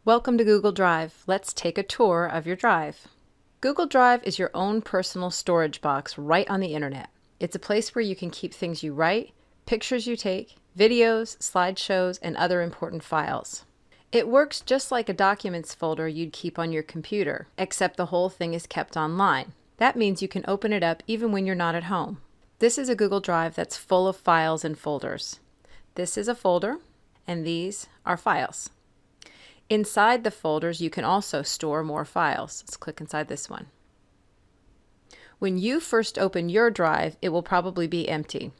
Welcome to Google Drive. Let's take a tour of your drive. Google Drive is your own personal storage box right on the internet. It's a place where you can keep things you write, pictures you take, videos, slideshows, and other important files. It works just like a documents folder you'd keep on your computer, except the whole thing is kept online. That means you can open it up even when you're not at home. This is a Google Drive that's full of files and folders. This is a folder, and these are files. Inside the folders, you can also store more files. Let's click inside this one. When you first open your drive, it will probably be empty.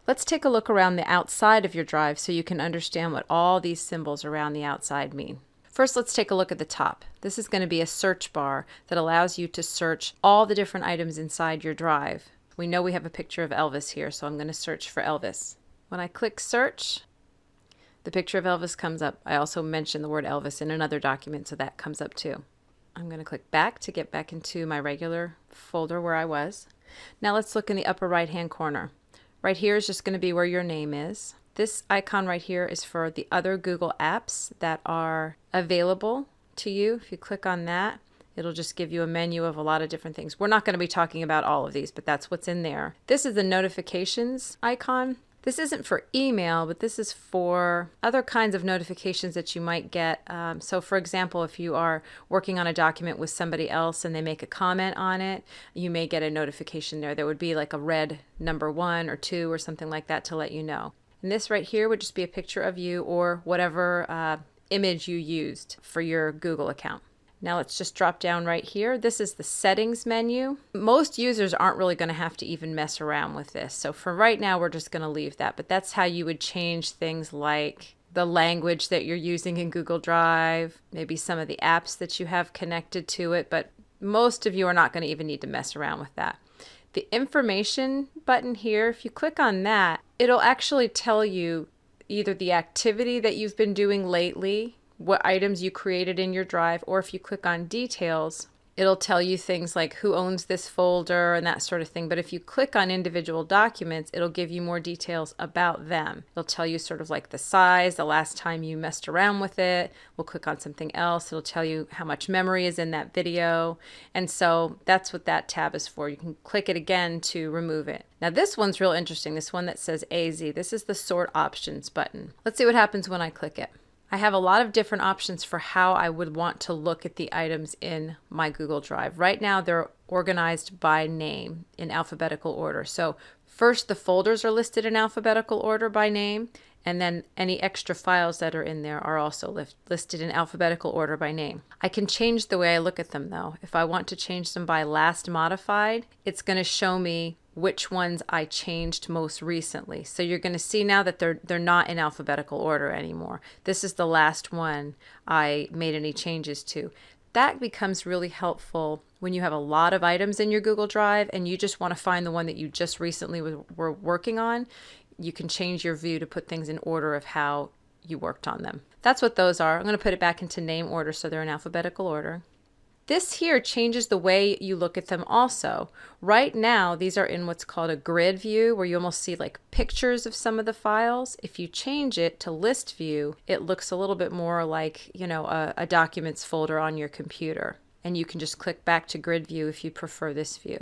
Let's take a look around the outside of your drive so you can understand what all these symbols around the outside mean. First, let's take a look at the top. This is going to be a search bar that allows you to search all the different items inside your drive. We know we have a picture of Elvis here, so I'm going to search for Elvis. When I click search, the picture of Elvis comes up. I also mentioned the word Elvis in another document, so that comes up too. I'm going to click back to get back into my regular folder where I was. Now let's look in the upper right hand corner. Right here is just going to be where your name is. This icon right here is for the other Google apps that are available to you. If you click on that, it'll just give you a menu of a lot of different things. We're not going to be talking about all of these, but that's what's in there. This is the notifications icon. This isn't for email, but this is for other kinds of notifications that you might get. So for example, if you are working on a document with somebody else and they make a comment on it, you may get a notification there. There would be like a red number 1 or 2 or something like that to let you know. And this right here would just be a picture of you or whatever image you used for your Google account. Now let's just drop down right here. This is the settings menu. Most users aren't really going to have to even mess around with this. So for right now, we're just going to leave that. But that's how you would change things like the language that you're using in Google Drive, maybe some of the apps that you have connected to it. But most of you are not going to even need to mess around with that. The information button here, if you click on that, it'll actually tell you either the activity that you've been doing lately, what items you created in your drive, or if you click on details, it'll tell you things like who owns this folder and that sort of thing. But if you click on individual documents, it'll give you more details about them. It'll tell you sort of like the size, the last time you messed around with it. We'll click on something else. It'll tell you how much memory is in that video. And so that's what that tab is for. You can click it again to remove it. Now this one's real interesting. This one that says AZ. This is the sort options button. Let's see what happens when I click it. I have a lot of different options for how I would want to look at the items in my Google Drive. Right now they're organized by name in alphabetical order. So first the folders are listed in alphabetical order by name, and then any extra files that are in there are also listed in alphabetical order by name. I can change the way I look at them though. If I want to change them by last modified, it's going to show me which ones I changed most recently. So you're going to see now that they're not in alphabetical order anymore. This is the last one I made any changes to. That becomes really helpful when you have a lot of items in your Google Drive and you just want to find the one that you just recently were working on. You can change your view to put things in order of how you worked on them. That's what those are. I'm going to put it back into name order so they're in alphabetical order. This here changes the way you look at them also. Right now, these are in what's called a grid view, where you almost see like pictures of some of the files. If you change it to list view, it looks a little bit more like, you know, a documents folder on your computer. And you can just click back to grid view if you prefer this view.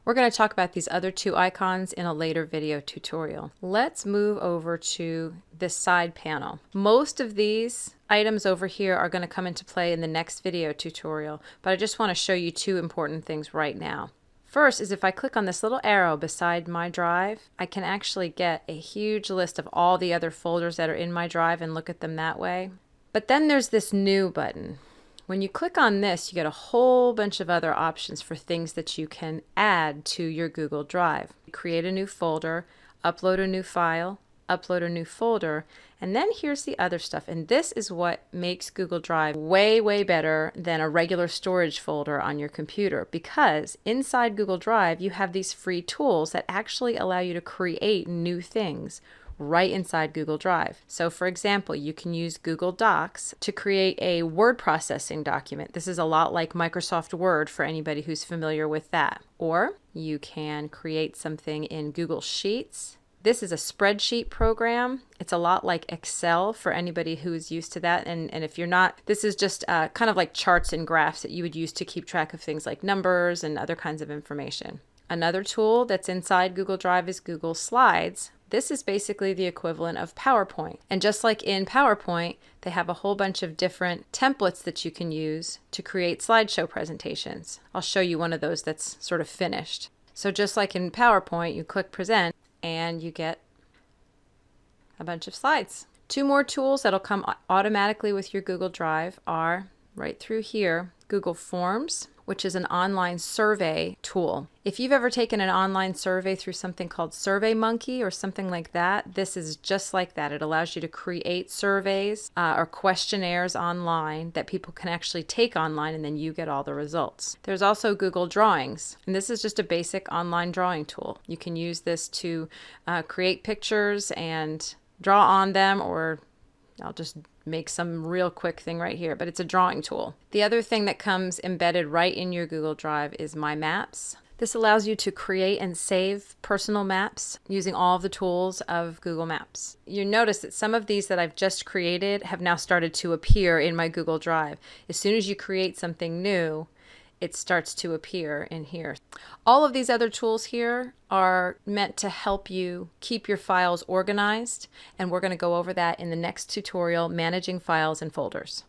We're going to talk about these other two icons in a later video tutorial. Let's move over to this side panel. Most of these items over here are going to come into play in the next video tutorial, but I just want to show you two important things right now. First is if I click on this little arrow beside my drive, I can actually get a huge list of all the other folders that are in my drive and look at them that way. But then there's this new button. When you click on this, you get a whole bunch of other options for things that you can add to your Google Drive. Create a new folder, upload a new file, upload a new folder, and then here's the other stuff. And this is what makes Google Drive way, way better than a regular storage folder on your computer, because inside Google Drive, you have these free tools that actually allow you to create new things right inside Google Drive. So for example, you can use Google Docs to create a word processing document. This is a lot like Microsoft Word for anybody who's familiar with that. Or you can create something in Google Sheets This is a spreadsheet program. It's a lot like Excel for anybody who's used to that. And if you're not, this is just kind of like charts and graphs that you would use to keep track of things like numbers and other kinds of information. Another tool that's inside Google Drive is Google Slides. This is basically the equivalent of PowerPoint. And just like in PowerPoint, they have a whole bunch of different templates that you can use to create slideshow presentations. I'll show you one of those that's sort of finished. So just like in PowerPoint, you click Present and you get a bunch of slides. Two more tools that'll come automatically with your Google Drive are right through here, Google Forms, which is an online survey tool. If you've ever taken an online survey through something called SurveyMonkey or something like that, this is just like that. It allows you to create surveys or questionnaires online that people can actually take online, and then you get all the results. There's also Google Drawings, and this is just a basic online drawing tool. You can use this to create pictures and draw on them, or I'll just make some real quick thing right here, but it's a drawing tool. The other thing that comes embedded right in your Google Drive is My Maps. This allows you to create and save personal maps using all of the tools of Google Maps. You notice that some of these that I've just created have now started to appear in my Google Drive. As soon as you create something new, it starts to appear in here. All of these other tools here are meant to help you keep your files organized, and we're going to go over that in the next tutorial, Managing Files and Folders.